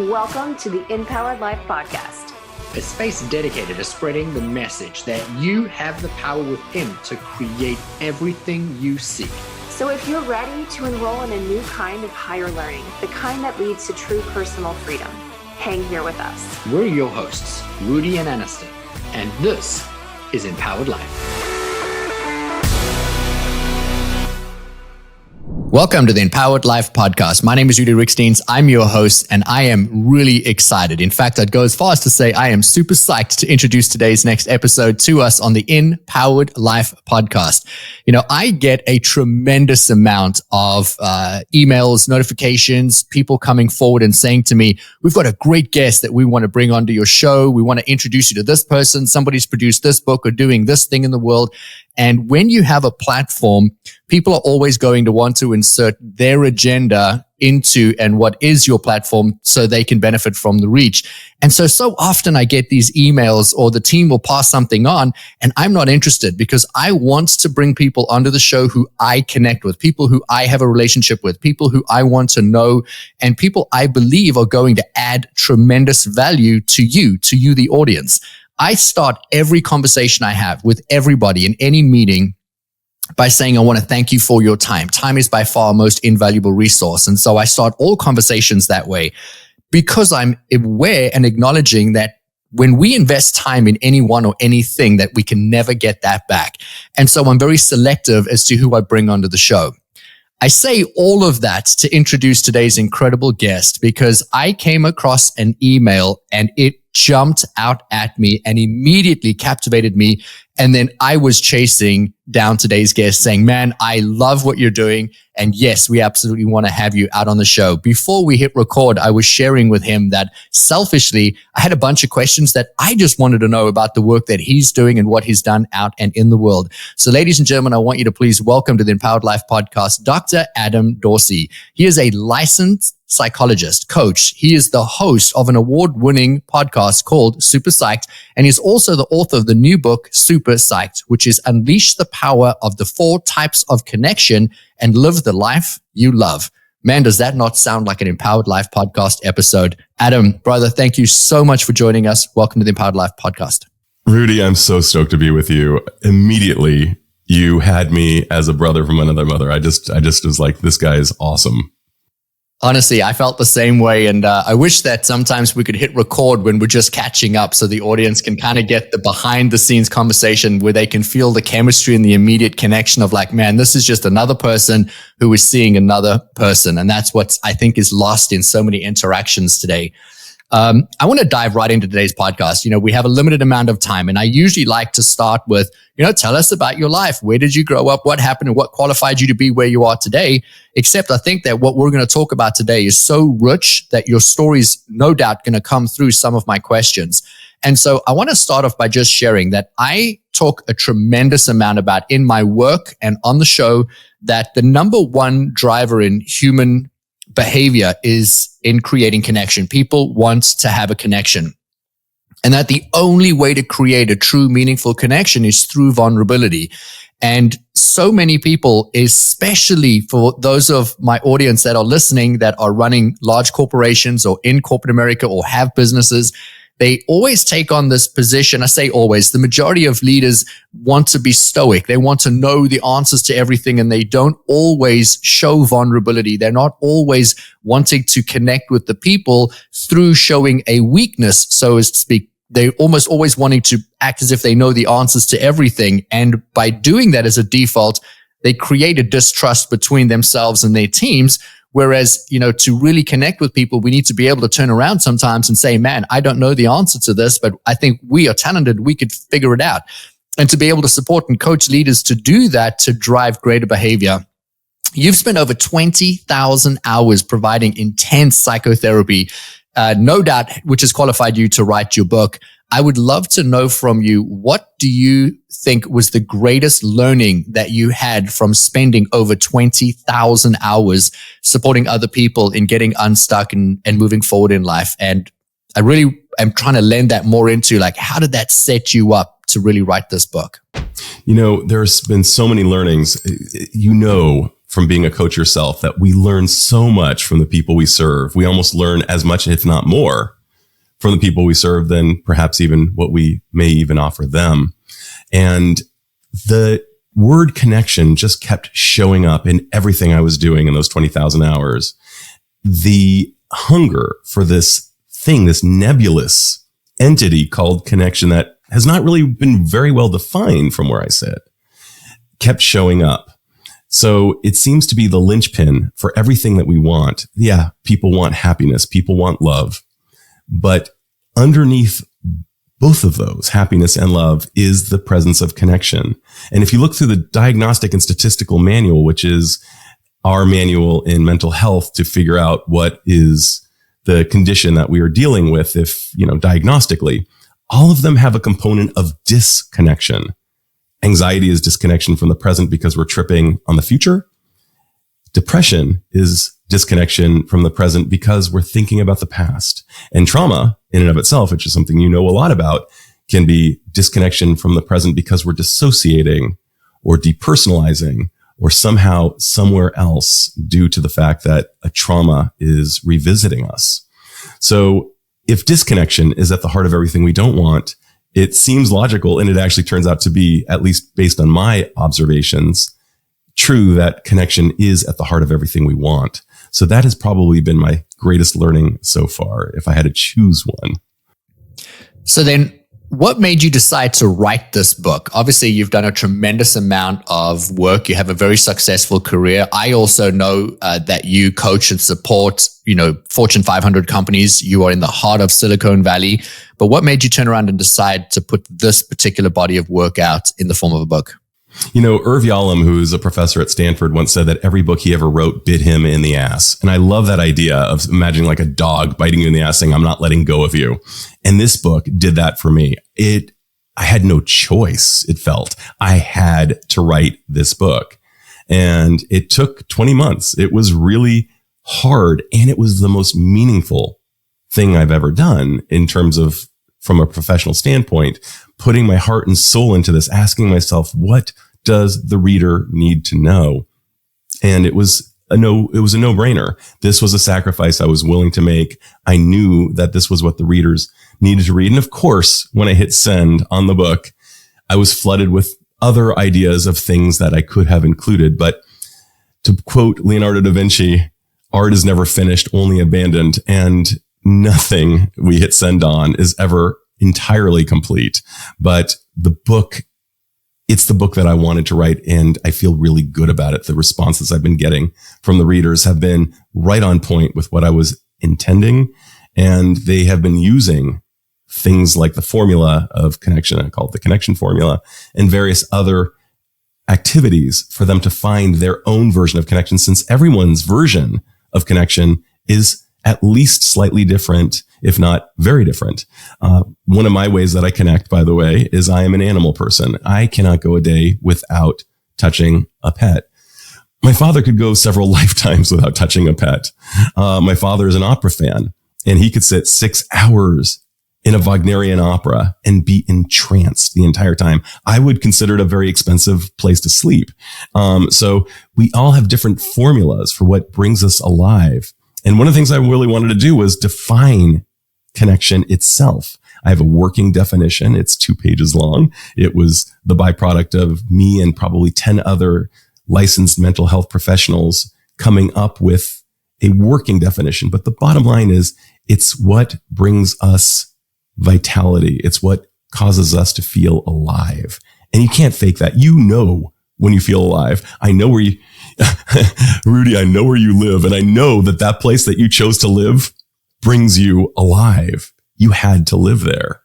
Welcome to the InPowered Life podcast, a space dedicated to spreading the message that you have the power within to create everything you seek. So if you're ready to enroll in a new kind of higher learning, the kind that leads to true personal freedom, hang here with us. We're your hosts, Rudi and Aniston, and this is InPowered Life. Welcome to the InPowered Life podcast. My name is Rudi Riekstins. I'm your host, and I am really excited. In fact, I'd go as far as to say I am super psyched to introduce today's next episode to us on the InPowered Life podcast. You know, I get a tremendous amount of emails, notifications, people coming forward and saying to me, we've got a great guest that we want to bring onto your show. We want to introduce you to this person. Somebody's produced this book or doing this thing in the world. And when you have a platform, people are always going to want to insert their agenda into and what is your platform so they can benefit from the reach. And so often I get these emails or the team will pass something on and I'm not interested because I want to bring people onto the show who I connect with, people who I have a relationship with, people who I want to know, and people I believe are going to add tremendous value to you, the audience. I start every conversation I have with everybody in any meeting by saying, I want to thank you for your time. Time is by far our most invaluable resource. And so I start all conversations that way because I'm aware and acknowledging that when we invest time in anyone or anything, that we can never get that back. And so I'm very selective as to who I bring onto the show. I say all of that to introduce today's incredible guest because I came across an email and it jumped out at me and immediately captivated me. And then I was chasing down today's guest saying, man, I love what you're doing. And yes, we absolutely want to have you out on the show. Before we hit record, I was sharing with him that selfishly, I had a bunch of questions that I just wanted to know about the work that he's doing and what he's done out and in the world. So ladies and gentlemen, I want you to please welcome to the InPowered Life podcast, Dr. Adam Dorsay. He is a licensed psychologist, coach. He is the host of an award-winning podcast called Super Psyched, and he's also the author of the new book, Super Psyched, which is Unleash the Power of the 4 Types of Connection and Live the Life You Love. Man, does that not sound like an InPowered Life podcast episode? Adam, brother, thank you so much for joining us. Welcome to the InPowered Life podcast. Rudi, I'm so stoked to be with you. Immediately, you had me as a brother from another mother. I just was like, this guy is awesome. Honestly, I felt the same way. And I wish that sometimes we could hit record when we're just catching up so the audience can kind of get the behind the scenes conversation where they can feel the chemistry and the immediate connection of like, man, this is just another person who is seeing another person. And that's what I think is lost in so many interactions today. I want to dive right into today's podcast. You know, we have a limited amount of time and I usually like to start with, tell us about your life. Where did you grow up? What happened and what qualified you to be where you are today? Except I think that what we're going to talk about today is so rich that your story's no doubt going to come through some of my questions. And so I want to start off by just sharing that I talk a tremendous amount about in my work and on the show that the number one driver in human behavior is in creating connection. People want to have a connection. And that the only way to create a true meaningful connection is through vulnerability. And so many people, especially for those of my audience that are listening, that are running large corporations or in corporate America or have businesses, they always take on this position. I say always, the majority of leaders want to be stoic. They want to know the answers to everything and they don't always show vulnerability. They're not always wanting to connect with the people through showing a weakness, so as to speak. They're almost always wanting to act as if they know the answers to everything. And by doing that as a default, they create a distrust between themselves and their teams. Whereas, to really connect with people, we need to be able to turn around sometimes and say, man, I don't know the answer to this, but I think we are talented. We could figure it out. And to be able to support and coach leaders to do that, to drive greater behavior. You've spent over 20,000 hours providing intense psychotherapy, no doubt, which has qualified you to write your book. I would love to know from you, what do you think was the greatest learning that you had from spending over 20,000 hours supporting other people in getting unstuck and moving forward in life? And I really am trying to lend that more into like, how did that set you up to really write this book? There's been so many learnings. from being a coach yourself that we learn so much from the people we serve. We almost learn as much, if not more, from the people we serve than perhaps even what we may even offer them. And the word connection just kept showing up in everything I was doing in those 20,000 hours. The hunger for this thing, this nebulous entity called connection that has not really been very well defined from where I sit, kept showing up. So it seems to be the linchpin for everything that we want. Yeah, people want happiness. People want love. But underneath both of those, happiness and love, is the presence of connection. And if you look through the Diagnostic and Statistical Manual, which is our manual in mental health to figure out what is the condition that we are dealing with, if, diagnostically, all of them have a component of disconnection. Anxiety is disconnection from the present because we're tripping on the future. Depression is disconnection from the present because we're thinking about the past. And trauma, in and of itself, which is something you know a lot about, can be disconnection from the present because we're dissociating or depersonalizing or somehow somewhere else due to the fact that a trauma is revisiting us. So if disconnection is at the heart of everything we don't want, it seems logical, and it actually turns out to be, at least based on my observations, true that connection is at the heart of everything we want. So that has probably been my greatest learning so far, if I had to choose one. So then, what made you decide to write this book? Obviously, you've done a tremendous amount of work. You have a very successful career. I also know that you coach and support, Fortune 500 companies. You are in the heart of Silicon Valley. But what made you turn around and decide to put this particular body of work out in the form of a book? Irv Yalom, who's a professor at Stanford, once said that every book he ever wrote bit him in the ass. And I love that idea of imagining like a dog biting you in the ass saying, I'm not letting go of you. And this book did that for me. I had no choice, it felt. I had to write this book. And it took 20 months. It was really hard. And it was the most meaningful thing I've ever done in terms of, from a professional standpoint, putting my heart and soul into this, asking myself, what does the reader need to know? And it was a no-brainer. This was a sacrifice I was willing to make. I knew that this was what the readers needed to read. And of course, when I hit send on the book, I was flooded with other ideas of things that I could have included. But to quote Leonardo da Vinci, art is never finished, only abandoned. And nothing we hit send on is ever entirely complete. But it's the book that I wanted to write, and I feel really good about it. The responses I've been getting from the readers have been right on point with what I was intending, and they have been using things like the formula of connection, I call it the connection formula, and various other activities for them to find their own version of connection, since everyone's version of connection is at least slightly different, if not very different. One of my ways that I connect, by the way, is I am an animal person. I cannot go a day without touching a pet. My father could go several lifetimes without touching a pet. My father is an opera fan, and he could sit 6 hours in a Wagnerian opera and be entranced the entire time. I would consider it a very expensive place to sleep. So we all have different formulas for what brings us alive. And one of the things I really wanted to do was define connection itself. I have a working definition. It's 2 pages long. It was the byproduct of me and probably 10 other licensed mental health professionals coming up with a working definition. But the bottom line is, it's what brings us vitality. It's what causes us to feel alive. And you can't fake that. When you feel alive. I know where you, Rudi, I know where you live. And I know that place that you chose to live brings you alive. You had to live there.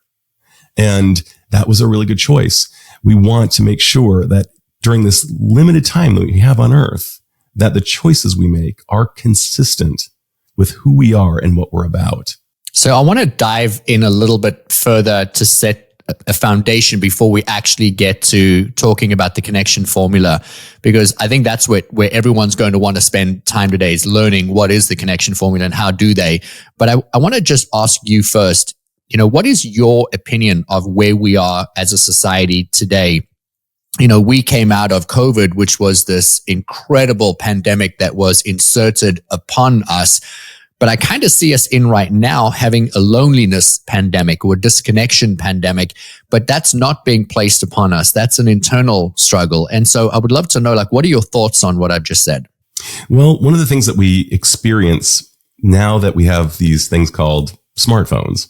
And that was a really good choice. We want to make sure that during this limited time that we have on earth, that the choices we make are consistent with who we are and what we're about. So I want to dive in a little bit further to set a foundation before we actually get to talking about the connection formula, because I think that's where everyone's going to want to spend time today, is learning what is the connection formula and how do they. But I want to just ask you first, what is your opinion of where we are as a society today we came out of COVID, which was this incredible pandemic that was inserted upon us. But I kind of see us in right now having a loneliness pandemic or a disconnection pandemic, but that's not being placed upon us. That's an internal struggle. And so I would love to know, what are your thoughts on what I've just said? Well, one of the things that we experience now that we have these things called smartphones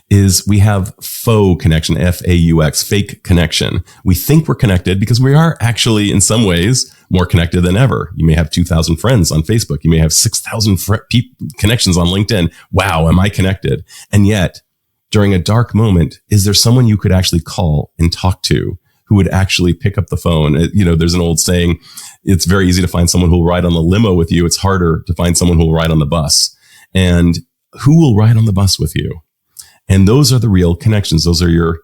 is we have faux connection, F-A-U-X, fake connection. We think we're connected because we are actually in some ways more connected than ever. You may have 2,000 friends on Facebook. You may have 6,000 connections on LinkedIn. Wow, am I connected? And yet, during a dark moment, is there someone you could actually call and talk to who would actually pick up the phone? There's an old saying, it's very easy to find someone who will ride on the limo with you. It's harder to find someone who will ride on the bus. And who will ride on the bus with you? And those are the real connections. Those are your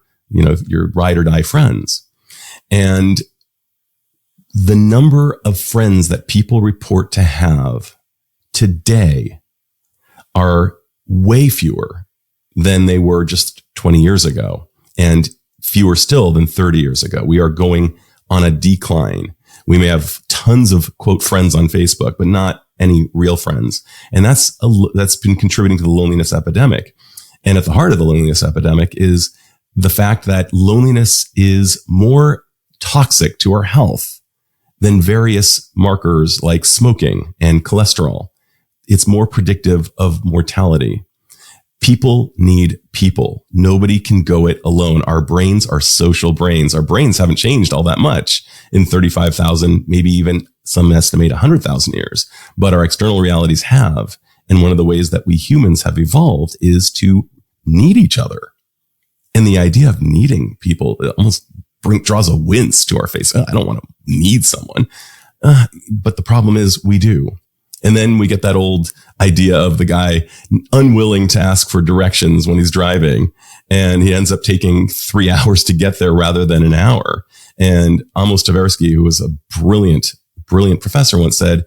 ride or die friends. And the number of friends that people report to have today are way fewer than they were just 20 years ago, and fewer still than 30 years ago. We are going on a decline. We may have tons of quote friends on Facebook, but not any real friends. And that's been contributing to the loneliness epidemic. And at the heart of the loneliness epidemic is the fact that loneliness is more toxic to our health than various markers like smoking and cholesterol. It's more predictive of mortality. People need people. Nobody can go it alone. Our brains are social brains. Our brains haven't changed all that much in 35,000, maybe even some estimate 100,000 years, but our external realities have. And one of the ways that we humans have evolved is to need each other. And the idea of needing people, it almost draws a wince to our face. I don't want to need someone. But the problem is we do. And then we get that old idea of the guy unwilling to ask for directions when he's driving. And he ends up taking 3 hours to get there rather than an hour. And Amos Tversky, who was a brilliant professor, once said,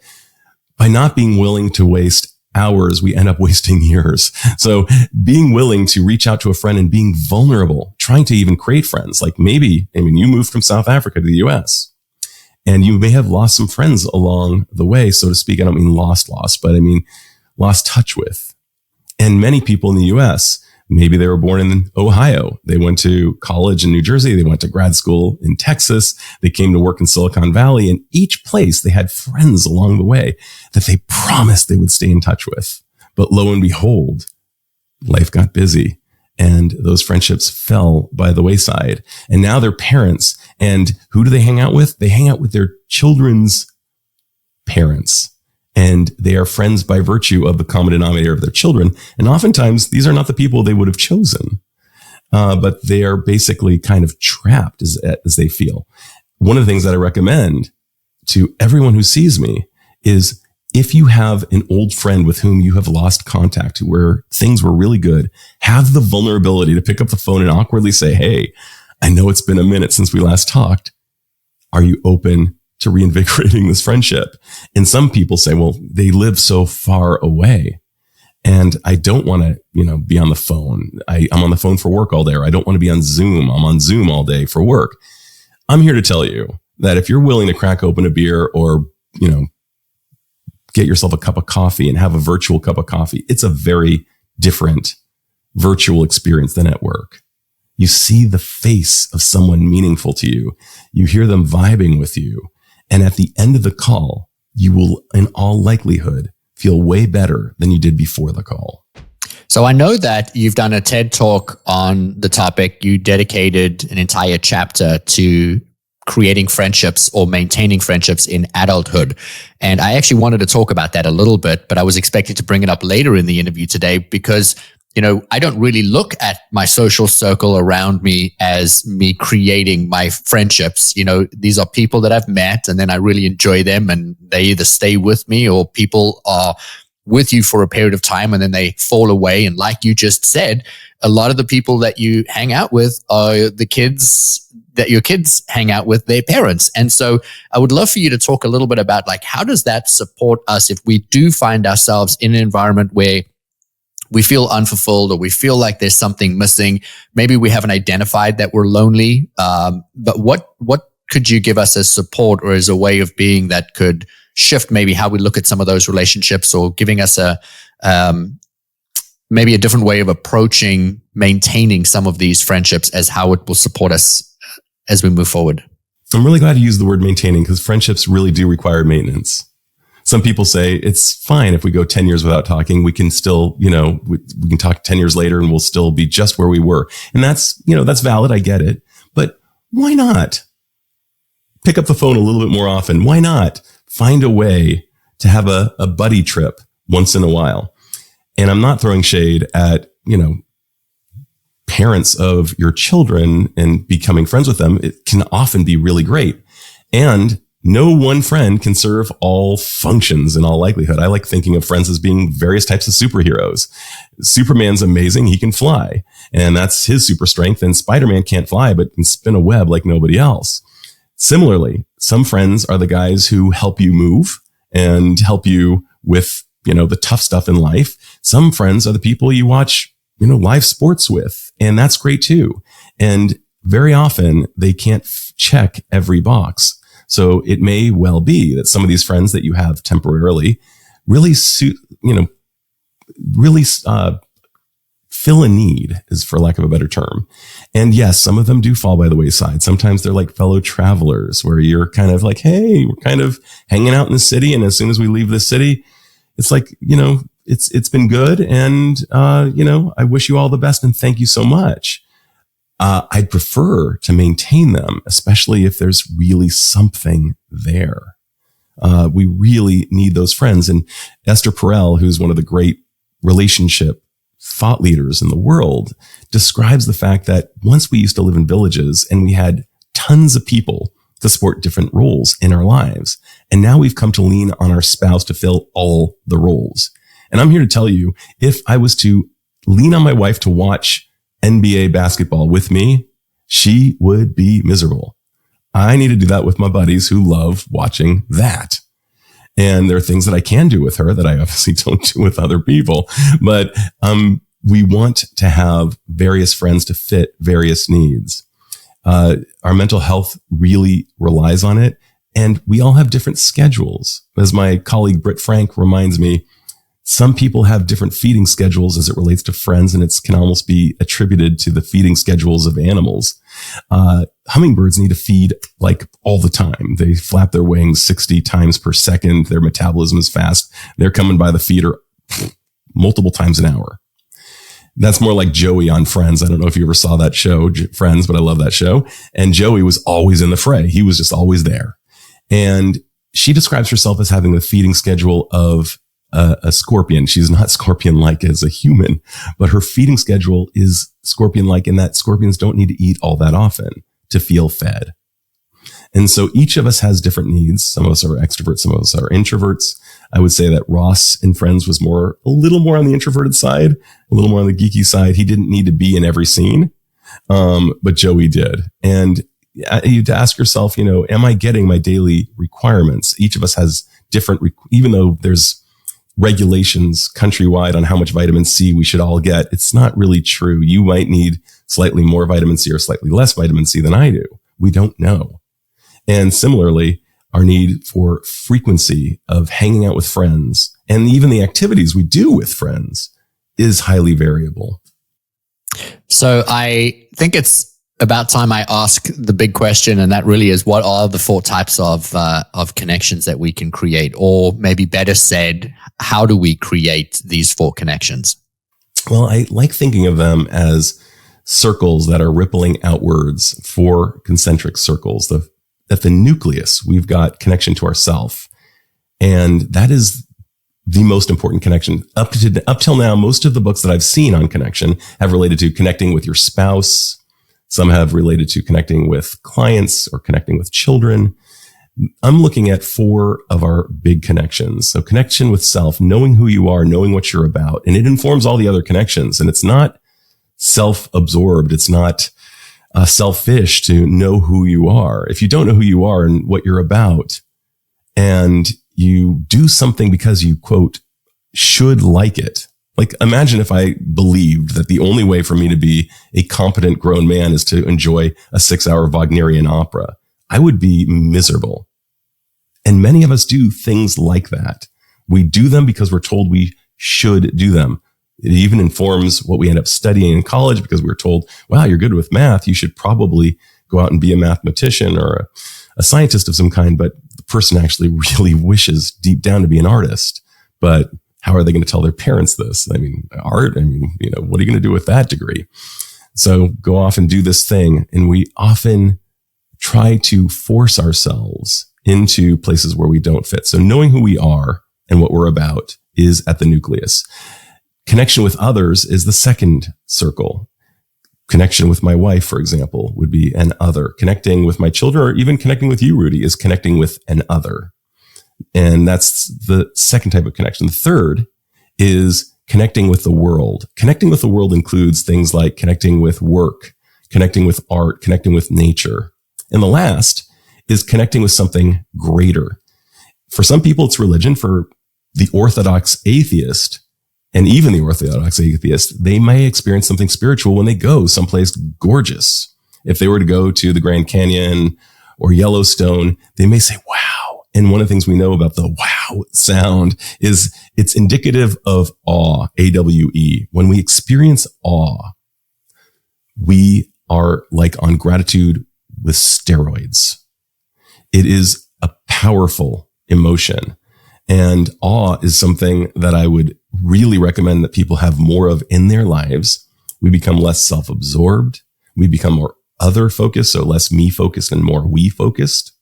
by not being willing to waste hours, we end up wasting years. So being willing to reach out to a friend and being vulnerable, trying to even create friends, like you moved from South Africa to the US. And you may have lost some friends along the way, so to speak. I don't mean lost, but I mean lost touch with. And many people in the US, maybe they were born in Ohio. They went to college in New Jersey. They went to grad school in Texas. They came to work in Silicon Valley. And each place they had friends along the way that they promised they would stay in touch with. But lo and behold, life got busy. And those friendships fell by the wayside. And now they're parents. And who do they hang out with? They hang out with their children's parents. And they are friends by virtue of the common denominator of their children. And oftentimes, these are not the people they would have chosen. But they are basically kind of trapped as they feel. One of the things that I recommend to everyone who sees me is, if you have an old friend with whom you have lost contact, where things were really good, have the vulnerability to pick up the phone and awkwardly say, hey, I know it's been a minute since we last talked. Are you open to reinvigorating this friendship? And some people say, well, they live so far away and I don't want to, be on the phone. I'm on the phone for work all day, or I don't want to be on Zoom. I'm on Zoom all day for work. I'm here to tell you that if you're willing to crack open a beer or, get yourself a cup of coffee and have a virtual cup of coffee, it's a very different virtual experience than at work. You see the face of someone meaningful to you. You hear them vibing with you. And at the end of the call, you will, in all likelihood, feel way better than you did before the call. So I know that you've done a TED Talk on the topic. You dedicated an entire chapter to creating friendships or maintaining friendships in adulthood. And I actually wanted to talk about that a little bit, but I was expecting to bring it up later in the interview today because, I don't really look at my social circle around me as me creating my friendships. These are people that I've met and then I really enjoy them and they either stay with me or people are with you for a period of time and then they fall away. And like you just said, a lot of the people that you hang out with are the kids that your kids hang out with their parents. And so I would love for you to talk a little bit about how does that support us if we do find ourselves in an environment where we feel unfulfilled or we feel like there's something missing. Maybe we haven't identified that we're lonely. But what could you give us as support or as a way of being that could shift maybe how we look at some of those relationships, or giving us maybe a different way of approaching maintaining some of these friendships as how it will support us as we move forward? I'm really glad you used the word maintaining, because friendships really do require maintenance. Some people say it's fine if we go 10 years without talking. We can still, we can talk 10 years later and we'll still be just where we were. And that's valid. I get it. But why not pick up the phone a little bit more often? Why not find a way to have a buddy trip once in a while? And I'm not throwing shade at, parents of your children and becoming friends with them. It can often be really great. And no one friend can serve all functions in all likelihood. I like thinking of friends as being various types of superheroes. Superman's amazing. He can fly, and that's his super strength. And Spider-Man can't fly, but can spin a web like nobody else. Similarly, some friends are the guys who help you move and help you with, the tough stuff in life. Some friends are the people you watch, live sports with, and that's great too. And very often they can't check every box. So it may well be that some of these friends that you have temporarily really fill a need, is for lack of a better term. And yes, some of them do fall by the wayside. Sometimes they're like fellow travelers, where you're kind of like, hey, we're kind of hanging out in the city, and as soon as we leave the city, it's like, it's been good. And, I wish you all the best and thank you so much. I'd prefer to maintain them, especially if there's really something there. We really need those friends. And Esther Perel, who's one of the great relationship thought leaders in the world, describes the fact that once we used to live in villages and we had tons of people to support different roles in our lives. And now we've come to lean on our spouse to fill all the roles. And I'm here to tell you, if I was to lean on my wife to watch NBA basketball with me, she would be miserable. I need to do that with my buddies who love watching that. And there are things that I can do with her that I obviously don't do with other people. But we want to have various friends to fit various needs. Our mental health really relies on it. And we all have different schedules. As my colleague Britt Frank reminds me, some people have different feeding schedules as it relates to friends, and it can almost be attributed to the feeding schedules of animals. Hummingbirds need to feed like all the time. They flap their wings 60 times per second. Their metabolism is fast. They're coming by the feeder multiple times an hour. That's more like Joey on Friends. I don't know if you ever saw that show, Friends, but I love that show. And Joey was always in the fray. He was just always there. And she describes herself as having the feeding schedule of a scorpion. She's not scorpion-like as a human, but her feeding schedule is scorpion-like in that scorpions don't need to eat all that often to feel fed. And so each of us has different needs. Some of us are extroverts, some of us are introverts. I would say that Ross in Friends was a little more on the introverted side, a little more on the geeky side. He didn't need to be in every scene, but Joey did. And you have to ask yourself, am I getting my daily requirements? Each of us has different, even though there's regulations countrywide on how much vitamin C we should all get, it's not really true. You might need slightly more vitamin C or slightly less vitamin C than I do. We don't know. And similarly, our need for frequency of hanging out with friends and even the activities we do with friends is highly variable. So I think it's about time I ask the big question, and that really is, what are the 4 types of connections that we can create? Or maybe better said, how do we create these 4 connections? Well, I like thinking of them as circles that are rippling outwards, 4 concentric circles. At the nucleus, we've got connection to ourself. And that is the most important connection. Up till now, most of the books that I've seen on connection have related to connecting with your spouse. Some have related to connecting with clients or connecting with children. I'm looking at 4 of our big connections. So connection with self, knowing who you are, knowing what you're about, and it informs all the other connections. And it's not self-absorbed. It's not selfish to know who you are. If you don't know who you are and what you're about, and you do something because you, quote, should like it. Like, imagine if I believed that the only way for me to be a competent grown man is to enjoy a 6-hour Wagnerian opera. I would be miserable. And many of us do things like that. We do them because we're told we should do them. It even informs what we end up studying in college because we're told, wow, you're good with math. You should probably go out and be a mathematician or a scientist of some kind. But the person actually really wishes deep down to be an artist. But how are they going to tell their parents this? I mean, art, what are you going to do with that degree? So go off and do this thing. And we often try to force ourselves into places where we don't fit. So knowing who we are and what we're about is at the nucleus. Connection with others is the second circle. Connection with my wife, for example, would be an other. Connecting with my children, or even connecting with you, Rudi, is connecting with an other. And that's the second type of connection. The third is connecting with the world. Connecting with the world includes things like connecting with work, connecting with art, connecting with nature. And the last is connecting with something greater. For some people, it's religion. For the orthodox atheist, and even the orthodox atheist, they may experience something spiritual when they go someplace gorgeous. If they were to go to the Grand Canyon or Yellowstone, they may say, wow. And one of the things we know about the wow sound is it's indicative of awe, A-W-E. When we experience awe, we are like on gratitude with steroids. It is a powerful emotion. And awe is something that I would really recommend that people have more of in their lives. We become less self-absorbed. We become more other focused, so less me focused and more we focused.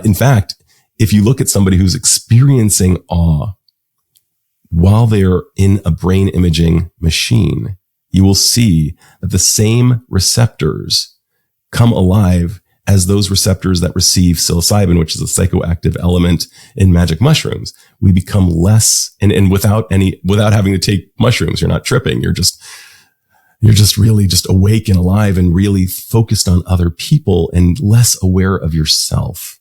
In fact, if you look at somebody who's experiencing awe while they're in a brain imaging machine, you will see that the same receptors come alive as those receptors that receive psilocybin, which is a psychoactive element in magic mushrooms. We become less, and without having to take mushrooms, you're not tripping. You're just really just awake and alive and really focused on other people and less aware of yourself.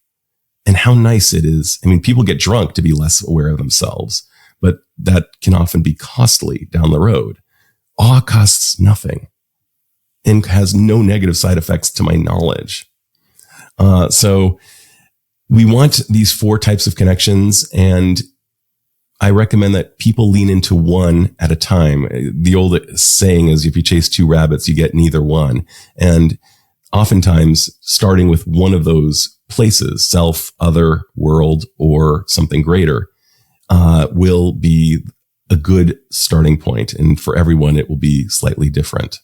And how nice it is. I mean, people get drunk to be less aware of themselves, but that can often be costly down the road. Awe costs nothing and has no negative side effects to my knowledge. So we want these 4 types of connections, and I recommend that people lean into one at a time. The old saying is, if you chase 2 rabbits, you get neither one. And oftentimes starting with one of those places, self, other, world, or something greater, will be a good starting point. And for everyone, it will be slightly different.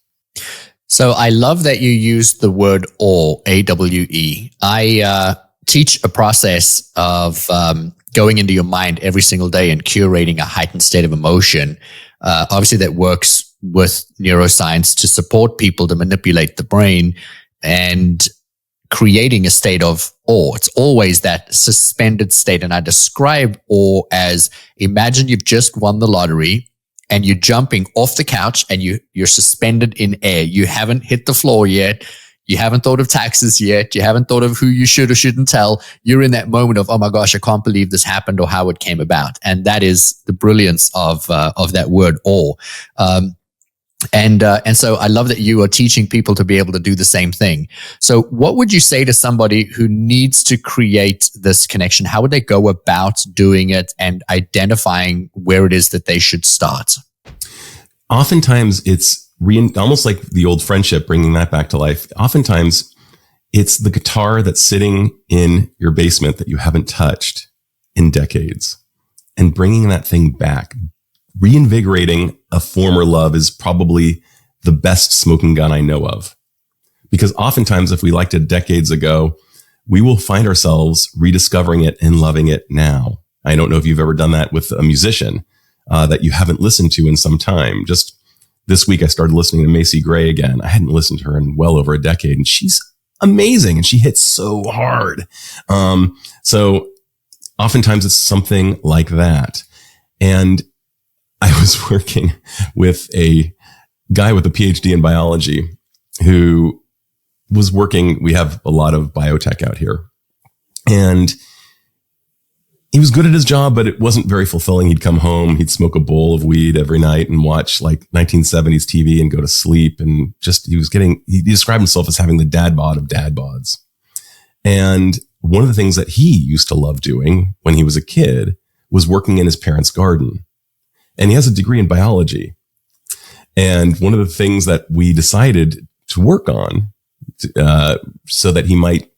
So I love that you used the word awe, A-W-E. I teach a process of going into your mind every single day and curating a heightened state of emotion. Obviously, that works with neuroscience to support people to manipulate the brain and creating a state of awe. It's always that suspended state. And I describe awe as, imagine you've just won the lottery and you're jumping off the couch and you're suspended in air. You haven't hit the floor yet. You haven't thought of taxes yet. You haven't thought of who you should or shouldn't tell. You're in that moment of, oh my gosh, I can't believe this happened or how it came about. And that is the brilliance of that word awe. And so I love that you are teaching people to be able to do the same thing. So what would you say to somebody who needs to create this connection? How would they go about doing it and identifying where it is that they should start? Oftentimes it's almost like the old friendship, bringing that back to life. Oftentimes it's the guitar that's sitting in your basement that you haven't touched in decades, and bringing that thing back. Reinvigorating a former love is probably the best smoking gun I know of. Because oftentimes, if we liked it decades ago, we will find ourselves rediscovering it and loving it now. I don't know if you've ever done that with a musician that you haven't listened to in some time. Just this week, I started listening to Macy Gray again. I hadn't listened to her in well over a decade, and she's amazing, and she hits so hard. So oftentimes, it's something like that. And I was working with a guy with a PhD in biology who was working. We have a lot of biotech out here, and he was good at his job, but it wasn't very fulfilling. He'd come home, he'd smoke a bowl of weed every night and watch like 1970s TV and go to sleep. And just, he described himself as having the dad bod of dad bods. And one of the things that he used to love doing when he was a kid was working in his parents' garden. And he has a degree in biology. And one of the things that we decided to work on so that he might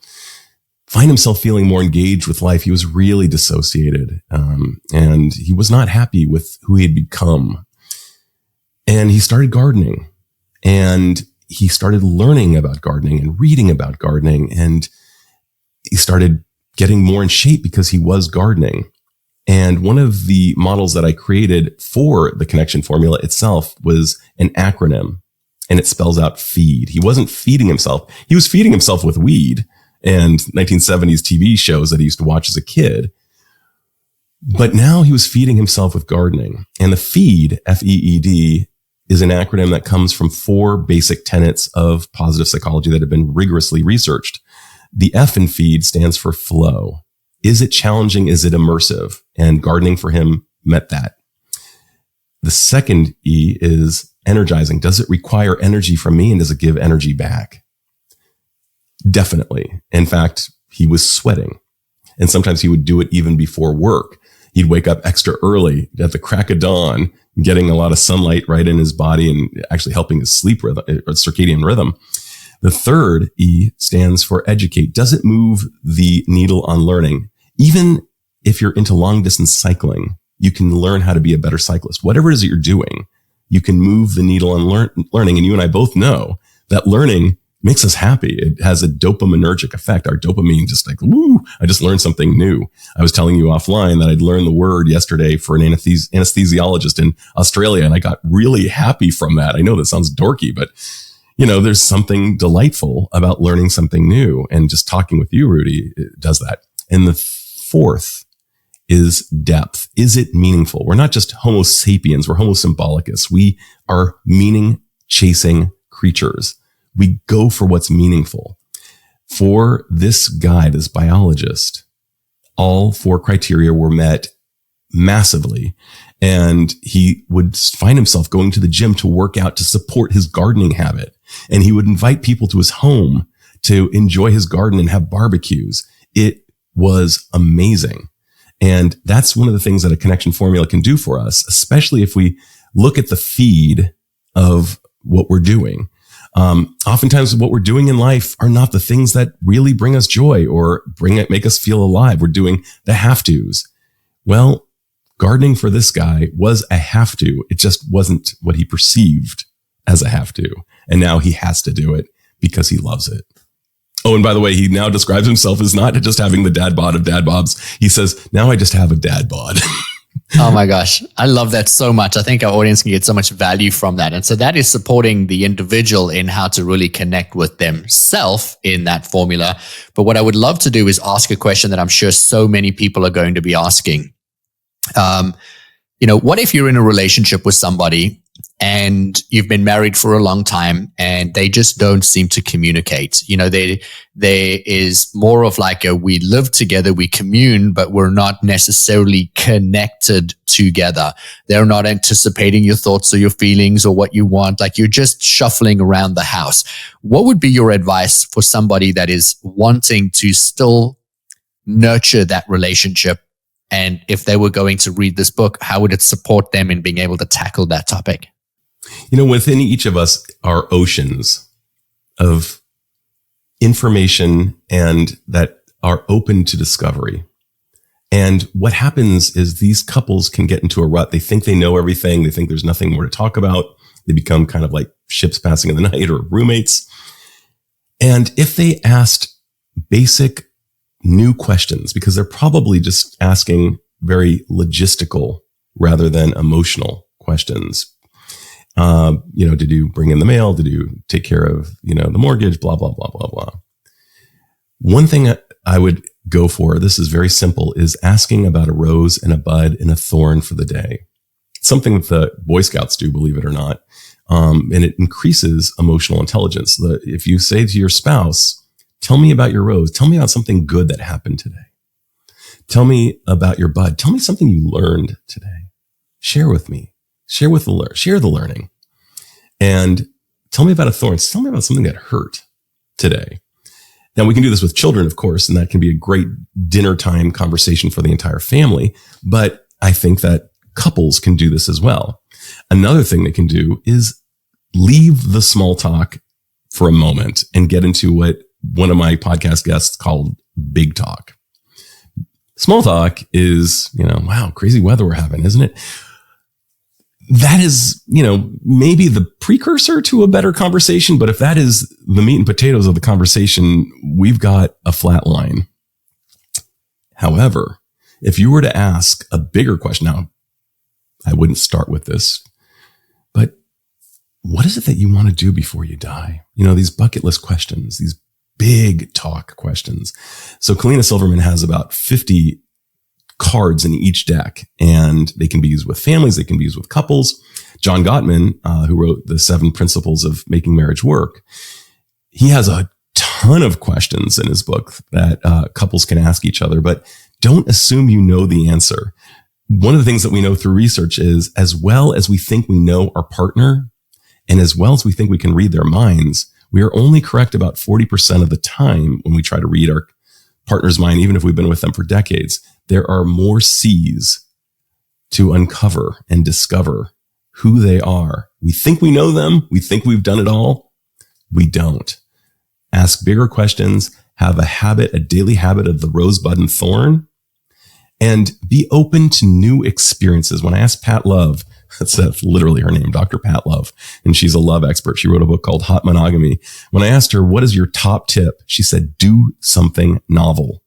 find himself feeling more engaged with life, he was really dissociated. And he was not happy with who he had become. And he started gardening. And he started learning about gardening and reading about gardening. And he started getting more in shape because he was gardening. And one of the models that I created for the connection formula itself was an acronym, and it spells out feed. He wasn't feeding himself. He was feeding himself with weed and 1970s TV shows that he used to watch as a kid. But now he was feeding himself with gardening. And the feed, FEED, is an acronym that comes from 4 basic tenets of positive psychology that have been rigorously researched. The F in feed stands for flow. Is it challenging? Is it immersive? And gardening for him met that. The second E is energizing. Does it require energy from me, and does it give energy back? Definitely. In fact, he was sweating. And sometimes he would do it even before work. He'd wake up extra early at the crack of dawn, getting a lot of sunlight right in his body and actually helping his sleep rhythm, or circadian rhythm. The third E stands for educate. Does it move the needle on learning? Even if you're into long distance cycling, you can learn how to be a better cyclist. Whatever it is that you're doing, you can move the needle on learning. And you and I both know that learning makes us happy. It has a dopaminergic effect. Our dopamine just like, woo, I just learned something new. I was telling you offline that I'd learned the word yesterday for an anesthesiologist in Australia, and I got really happy from that. I know that sounds dorky, but there's something delightful about learning something new. And just talking with you, Rudi, it does that. And the fourth is depth. Is it meaningful? We're not just Homo sapiens. We're Homo symbolicus. We are meaning chasing creatures. We go for what's meaningful. For this guy, this biologist, all 4 criteria were met massively. And he would find himself going to the gym to work out to support his gardening habit. And he would invite people to his home to enjoy his garden and have barbecues. It was amazing. And that's one of the things that a connection formula can do for us, especially if we look at the feed of what we're doing. Oftentimes what we're doing in life are not the things that really bring us joy or make us feel alive. We're doing the have-tos. Well, gardening for this guy was a have-to. It just wasn't what he perceived as a have-to. And now he has to do it because he loves it. Oh, and by the way, he now describes himself as not just having the dad bod of dad bobs. He says, now I just have a dad bod. Oh my gosh. I love that so much. I think our audience can get so much value from that. And so that is supporting the individual in how to really connect with themselves in that formula. But what I would love to do is ask a question that I'm sure so many people are going to be asking. What if you're in a relationship with somebody and you've been married for a long time and they just don't seem to communicate? There is more of like we live together, we commune, but we're not necessarily connected together. They're not anticipating your thoughts or your feelings or what you want. Like you're just shuffling around the house. What would be your advice for somebody that is wanting to still nurture that relationship? And if they were going to read this book, how would it support them in being able to tackle that topic? Within each of us are oceans of information and that are open to discovery. And what happens is these couples can get into a rut. They think they know everything. They think there's nothing more to talk about. They become kind of like ships passing in the night or roommates. And if they asked basic new questions, because they're probably just asking very logistical rather than emotional questions. Did you bring in the mail? Did you take care of, the mortgage? Blah, blah, blah, blah, blah. One thing I would go for, this is very simple, is asking about a rose and a bud and a thorn for the day. Something that the Boy Scouts do, believe it or not. And it increases emotional intelligence. If you say to your spouse, tell me about your rose. Tell me about something good that happened today. Tell me about your bud. Tell me something you learned today. Share with me. Share the learning. And tell me about a thorn. Tell me about something that hurt today. Now we can do this with children, of course, and that can be a great dinner time conversation for the entire family. But I think that couples can do this as well. Another thing they can do is leave the small talk for a moment and get into what one of my podcast guests called big talk. Small talk is, wow, crazy weather we're having, isn't it? That is, maybe the precursor to a better conversation. But if that is the meat and potatoes of the conversation, we've got a flat line. However, if you were to ask a bigger question, now I wouldn't start with this, but what is it that you want to do before you die? These bucket list questions, these big talk questions. So Kalina Silverman has about 50 cards in each deck, and they can be used with families. They can be used with couples. John Gottman, who wrote the 7 Principles of Making Marriage Work, he has a ton of questions in his book that couples can ask each other, but don't assume you know the answer. One of the things that we know through research is, as well as we think we know our partner, and as well as we think we can read their minds, we are only correct about 40% of the time when we try to read our partner's mind, even if we've been with them for decades. There are more C's to uncover and discover who they are. We think we know them. We think we've done it all. We don't. Ask bigger questions, have a daily habit of the rosebud and thorn, and be open to new experiences. When I asked Pat Love, that's literally her name, Dr. Pat Love, and she's a love expert. She wrote a book called Hot Monogamy. When I asked her, what is your top tip? She said, do something novel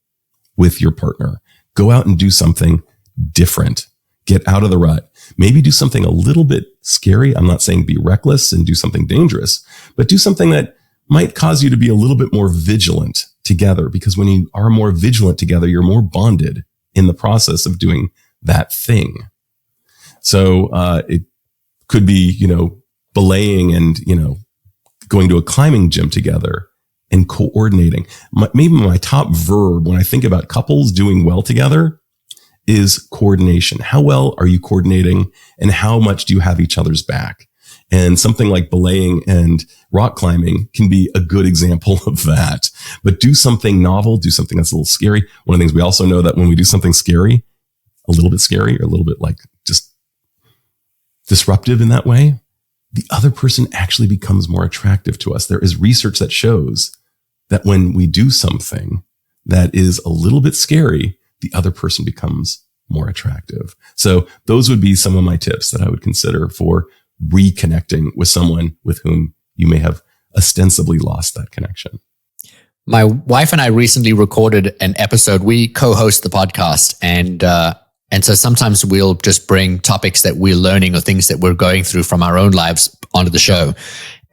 with your partner. Go out and do something different. Get out of the rut. Maybe do something a little bit scary. I'm not saying be reckless and do something dangerous, but do something that might cause you to be a little bit more vigilant together, because when you are more vigilant together, you're more bonded in the process of doing that thing. So it could be, belaying and, going to a climbing gym together and coordinating. Maybe my top verb when I think about couples doing well together is coordination. How well are you coordinating, and how much do you have each other's back? And something like belaying and rock climbing can be a good example of that. But do something novel, do something that's a little scary. One of the things we also know that when we do something scary, a little bit scary, or a little bit like just disruptive in that way, the other person actually becomes more attractive to us. There is research that shows that when we do something that is a little bit scary, the other person becomes more attractive. So those would be some of my tips that I would consider for reconnecting with someone with whom you may have ostensibly lost that connection. My wife and I recently recorded an episode. We co-host the podcast, and so sometimes we'll just bring topics that we're learning or things that we're going through from our own lives onto the show.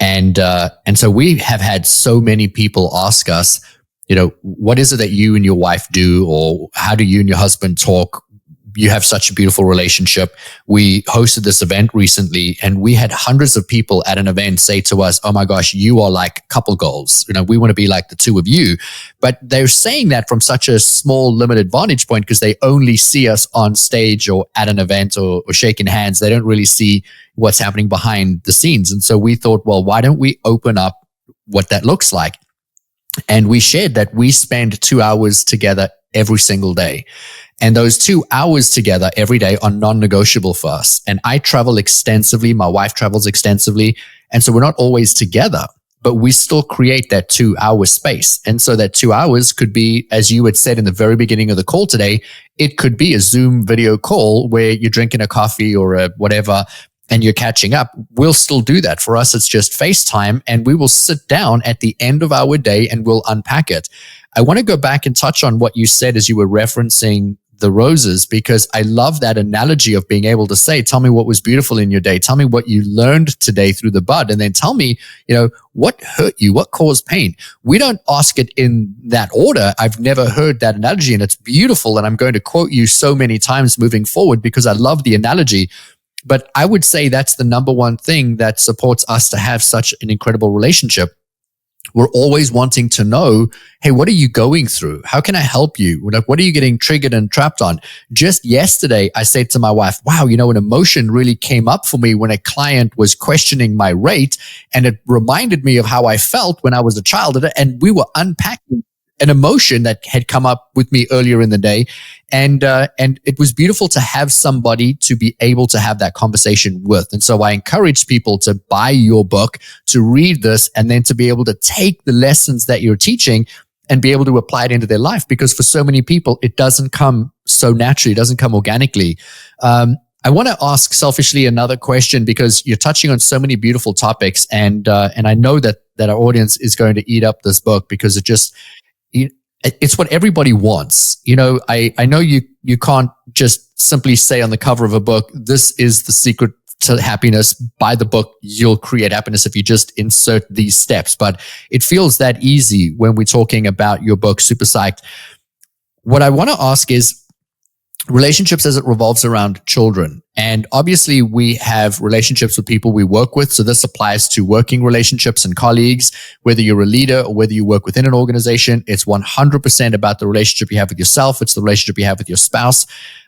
And so we have had so many people ask us, what is it that you and your wife do, or how do you and your husband talk? You have such a beautiful relationship. We hosted this event recently, and we had hundreds of people at an event say to us, oh my gosh, you are like couple goals. We want to be like the two of you. But they're saying that from such a small, limited vantage point because they only see us on stage or at an event or shaking hands. They don't really see what's happening behind the scenes. And so we thought, well, why don't we open up what that looks like? And we shared that we spend 2 hours together every single day. And those 2 hours together every day are non-negotiable for us. And I travel extensively. My wife travels extensively. And so we're not always together, but we still create that 2 hour space. And so that 2 hours could be, as you had said in the very beginning of the call today, it could be a Zoom video call where you're drinking a coffee or a whatever, and you're catching up. We'll still do that. For us, it's just FaceTime, and we will sit down at the end of our day and we'll unpack it. I want to go back and touch on what you said as you were referencing the roses, because I love that analogy of being able to say, tell me what was beautiful in your day. Tell me what you learned today through the bud. And then tell me, what hurt you? What caused pain? We don't ask it in that order. I've never heard that analogy, and it's beautiful. And I'm going to quote you so many times moving forward because I love the analogy. But I would say that's the number one thing that supports us to have such an incredible relationship. we're always wanting to know, hey, what are you going through? How can I help you? Like, what are you getting triggered and trapped on? Just yesterday, I said to my wife, wow, an emotion really came up for me when a client was questioning my rate. And it reminded me of how I felt when I was a child. And we were unpacking an emotion that had come up with me earlier in the day. And it was beautiful to have somebody to be able to have that conversation with. And so I encourage people to buy your book, to read this, and then to be able to take the lessons that you're teaching and be able to apply it into their life. Because for so many people, it doesn't come so naturally, it doesn't come organically. I want to ask selfishly another question, because you're touching on so many beautiful topics. And I know that our audience is going to eat up this book, because it's what everybody wants. I know you can't just simply say on the cover of a book, this is the secret to happiness. Buy the book, you'll create happiness if you just insert these steps. But it feels that easy when we're talking about your book, Super Psyched. What I want to ask is relationships as it revolves around children. And obviously we have relationships with people we work with. So this applies to working relationships and colleagues, whether you're a leader or whether you work within an organization. It's 100% about the relationship you have with yourself. It's the relationship you have with your spouse.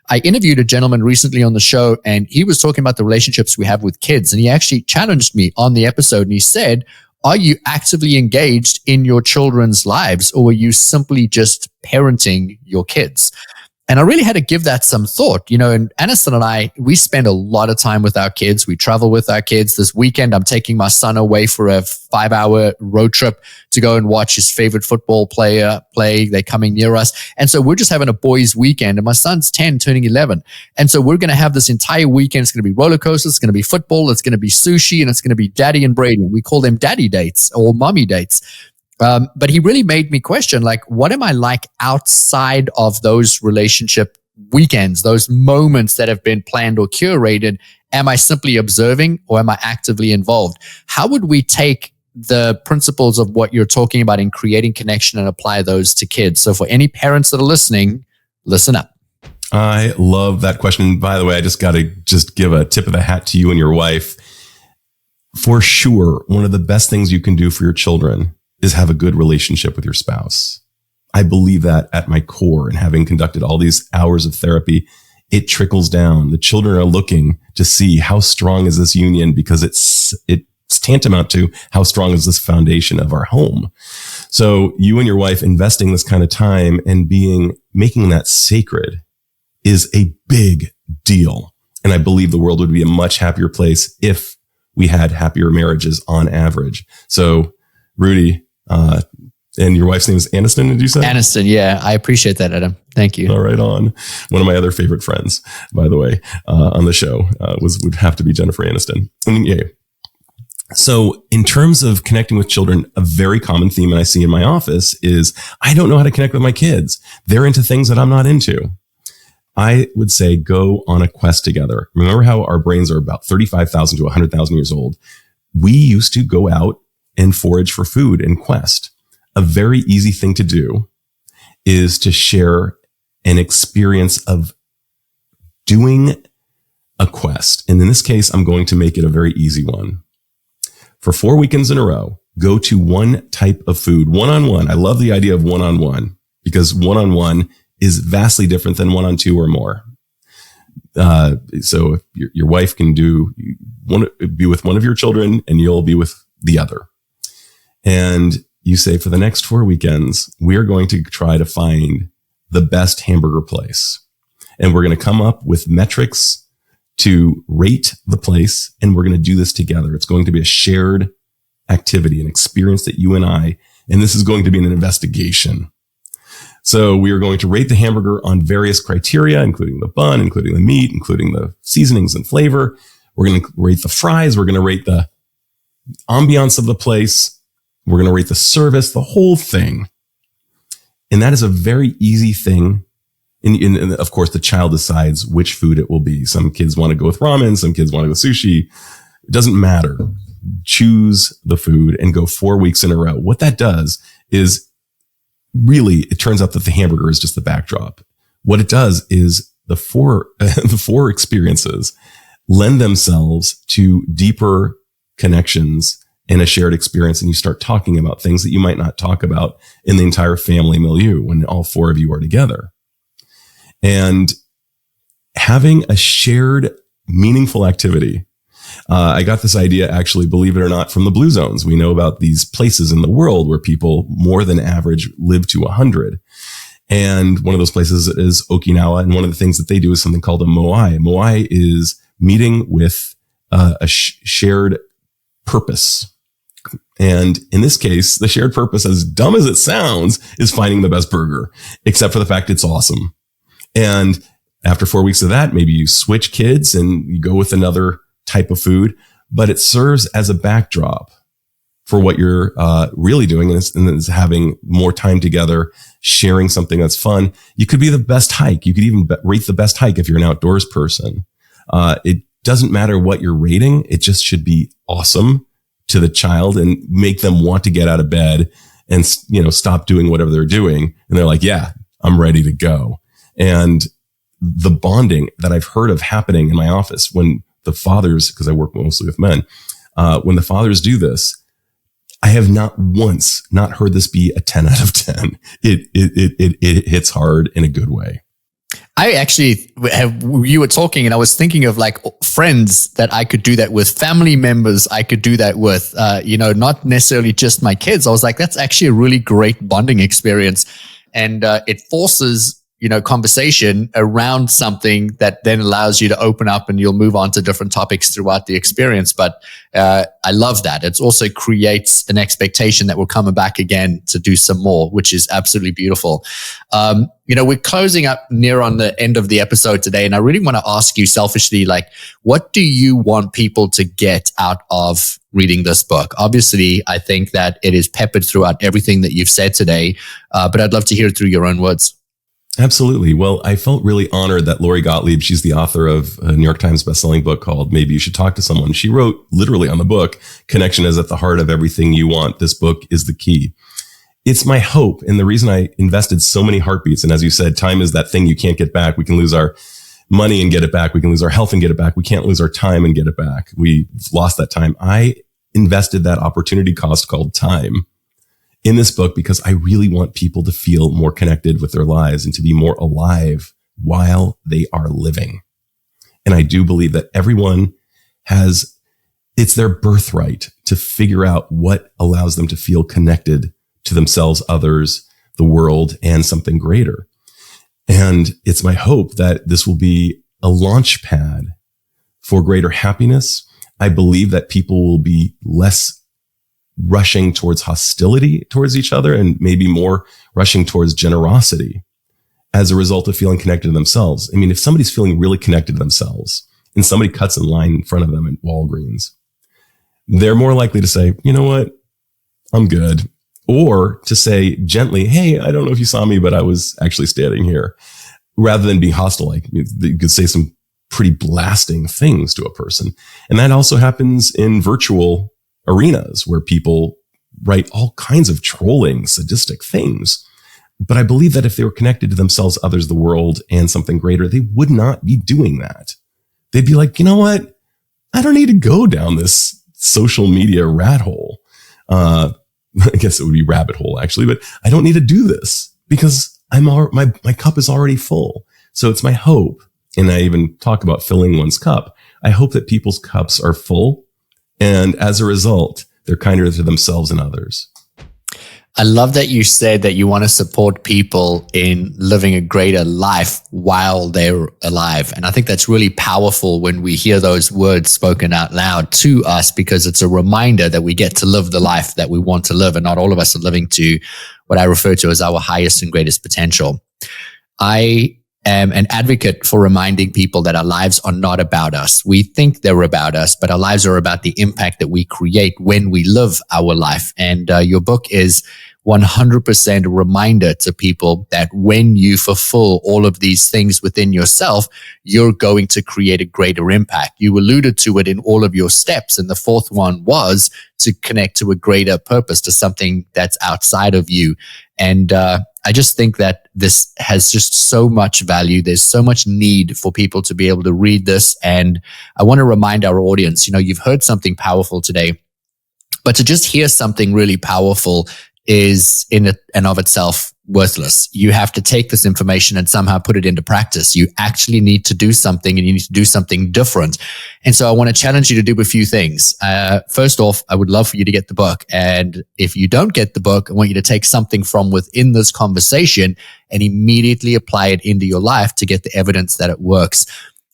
I interviewed a gentleman recently on the show, and he was talking about the relationships we have with kids. And he actually challenged me on the episode, and he said, are you actively engaged in your children's lives, or are you simply just parenting your kids? And I really had to give that some thought, and Aniston and I, we spend a lot of time with our kids. We travel with our kids. This weekend, I'm taking my son away for a 5-hour road trip to go and watch his favorite football player play. They're coming near us. And so we're just having a boys' weekend, and my son's 10, turning 11. And so we're going to have this entire weekend. It's going to be roller coasters. It's going to be football. It's going to be sushi, and it's going to be daddy and Brady. We call them daddy dates or mommy dates. But he really made me question, like, what am I like outside of those relationship weekends, those moments that have been planned or curated? Am I simply observing, or am I actively involved? How would we take the principles of what you're talking about in creating connection and apply those to kids? So for any parents that are listening, listen up. I love that question. By the way, I just got to give a tip of the hat to you and your wife. For sure, one of the best things you can do for your children is have a good relationship with your spouse. I believe that at my core, and having conducted all these hours of therapy, it trickles down. The children are looking to see how strong is this union, because it's tantamount to how strong is this foundation of our home. So you and your wife investing this kind of time and making that sacred is a big deal. And I believe the world would be a much happier place if we had happier marriages on average. So Rudi, and your wife's name is Aniston, did you say? Aniston, yeah. I appreciate that, Adam. Thank you. All right, on. One of my other favorite friends, by the way, on the show would have to be Jennifer Aniston. Yeah. So in terms of connecting with children, a very common theme that I see in my office is I don't know how to connect with my kids. They're into things that I'm not into. I would say go on a quest together. Remember how our brains are about 35,000 to 100,000 years old? We used to go out and forage for food and quest. A very easy thing to do is to share an experience of doing a quest. And in this case, I'm going to make it a very easy one. For 4 weekends in a row, go to one type of food, one-on-one. I love the idea of one-on-one, because one-on-one is vastly different than one-on-two or more. So if your wife can be with one of your children, and you'll be with the other. And you say, for the next 4 weekends, we are going to try to find the best hamburger place. And we're going to come up with metrics to rate the place. And we're going to do this together. It's going to be a shared activity, an experience that you and this is going to be an investigation. So we are going to rate the hamburger on various criteria, including the bun, including the meat, including the seasonings and flavor. We're going to rate the fries. We're going to rate the ambiance of the place. We're going to rate the service, the whole thing. And that is a very easy thing. And of course, the child decides which food it will be. Some kids want to go with ramen. Some kids want to go sushi. It doesn't matter. Choose the food and go 4 weeks in a row. What that does is really, it turns out that the hamburger is just the backdrop. What it does is the four experiences lend themselves to deeper connections in a shared experience, and you start talking about things that you might not talk about in the entire family milieu when all four of you are together. And having a shared meaningful activity. I got this idea, actually, believe it or not, from the Blue Zones. We know about these places in the world where people more than average live to 100. And one of those places is Okinawa. And one of the things that they do is something called a moai. Moai is meeting with a shared purpose. And in this case, the shared purpose, as dumb as it sounds, is finding the best burger, except for the fact it's awesome. And after 4 weeks of that, maybe you switch kids and you go with another type of food, but it serves as a backdrop for what you're really doing, and is having more time together, sharing something that's fun. You could be the best hike. You could even rate the best hike if you're an outdoors person. It doesn't matter what you're rating. It just should be awesome to the child and make them want to get out of bed and, stop doing whatever they're doing. And they're like, yeah, I'm ready to go. And the bonding that I've heard of happening in my office when the fathers, because I work mostly with men, when the fathers do this, I have not once not heard this be a 10 out of 10. It hits hard in a good way. I actually you were talking and I was thinking of like friends that I could do that with, family members I could do that with, not necessarily just my kids. I was like, that's actually a really great bonding experience. And it forces conversation around something that then allows you to open up, and you'll move on to different topics throughout the experience. But I love that. It also creates an expectation that we're coming back again to do some more, which is absolutely beautiful. We're closing up near on the end of the episode today, and I really want to ask you selfishly, like, what do you want people to get out of reading this book? Obviously, I think that it is peppered throughout everything that you've said today, but I'd love to hear it through your own words. Absolutely. Well, I felt really honored that Lori Gottlieb, she's the author of a New York Times bestselling book called Maybe You Should Talk to Someone. She wrote literally on the book, connection is at the heart of everything you want. This book is the key. It's my hope. And the reason I invested so many heartbeats, and as you said, time is that thing you can't get back. We can lose our money and get it back. We can lose our health and get it back. We can't lose our time and get it back. We've lost that time. I invested that opportunity cost called time in this book because I really want people to feel more connected with their lives and to be more alive while they are living. And I do believe that everyone it's their birthright to figure out what allows them to feel connected to themselves, others, the world, and something greater. And it's my hope that this will be a launch pad for greater happiness. I believe that people will be less rushing towards hostility towards each other and maybe more rushing towards generosity as a result of feeling connected to themselves. I mean, if somebody's feeling really connected to themselves and somebody cuts in line in front of them at Walgreens, they're more likely to say, you know what, I'm good. Or to say gently, hey, I don't know if you saw me, but I was actually standing here, rather than being hostile. Like you could say some pretty blasting things to a person. And that also happens in virtual arenas where people write all kinds of trolling, sadistic things. But I believe that if they were connected to themselves, others, the world, and something greater, they would not be doing that. They'd be like, you know what? I don't need to go down this social media rat hole. I guess it would be rabbit hole actually, but I don't need to do this because my cup is already full. So it's my hope. And I even talk about filling one's cup. I hope that people's cups are full. And as a result, they're kinder to themselves and others. I love that you said that you want to support people in living a greater life while they're alive. And I think that's really powerful when we hear those words spoken out loud to us, because it's a reminder that we get to live the life that we want to live. And not all of us are living to what I refer to as our highest and greatest potential. I am an advocate for reminding people that our lives are not about us. We think they're about us, but our lives are about the impact that we create when we live our life. And your book is 100% a reminder to people that when you fulfill all of these things within yourself, you're going to create a greater impact. You alluded to it in all of your steps. And the fourth one was to connect to a greater purpose, to something that's outside of you. And I just think that this has just so much value. There's so much need for people to be able to read this. And I want to remind our audience, you've heard something powerful today. But to just hear something really powerful is in and of itself worthless. You have to take this information and somehow put it into practice. You actually need to do something, and you need to do something different. And so I want to challenge you to do a few things. First off, I would love for you to get the book. And if you don't get the book, I want you to take something from within this conversation and immediately apply it into your life to get the evidence that it works.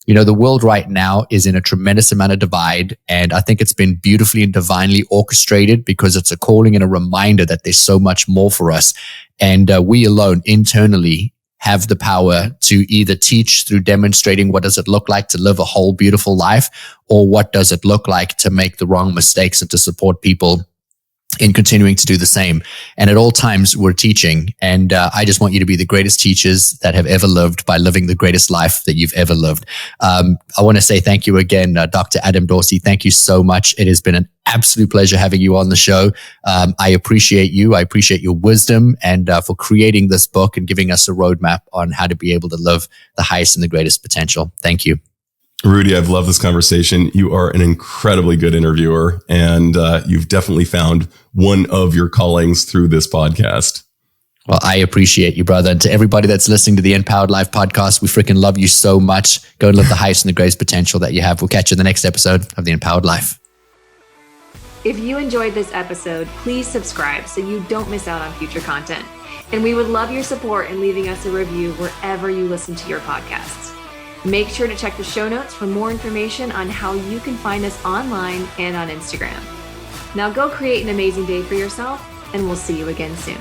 You know, the world right now is in a tremendous amount of divide, and I think it's been beautifully and divinely orchestrated because it's a calling and a reminder that there's so much more for us. And we alone internally have the power to either teach through demonstrating what does it look like to live a whole beautiful life, or what does it look like to make the wrong mistakes and to support people in continuing to do the same. And at all times, we're teaching. And I just want you to be the greatest teachers that have ever lived by living the greatest life that you've ever lived. I want to say thank you again, Dr. Adam Dorsay. Thank you so much. It has been an absolute pleasure having you on the show. I appreciate you. I appreciate your wisdom and for creating this book and giving us a roadmap on how to be able to live the highest and the greatest potential. Thank you. Rudi, I've loved this conversation. You are an incredibly good interviewer, and you've definitely found one of your callings through this podcast. Well, I appreciate you, brother. And to everybody that's listening to the InPowered Life podcast, we freaking love you so much. Go and live the highest and the greatest potential that you have. We'll catch you in the next episode of the InPowered Life. If you enjoyed this episode, please subscribe so you don't miss out on future content. And we would love your support in leaving us a review wherever you listen to your podcasts. Make sure to check the show notes for more information on how you can find us online and on Instagram. Now go create an amazing day for yourself, and we'll see you again soon.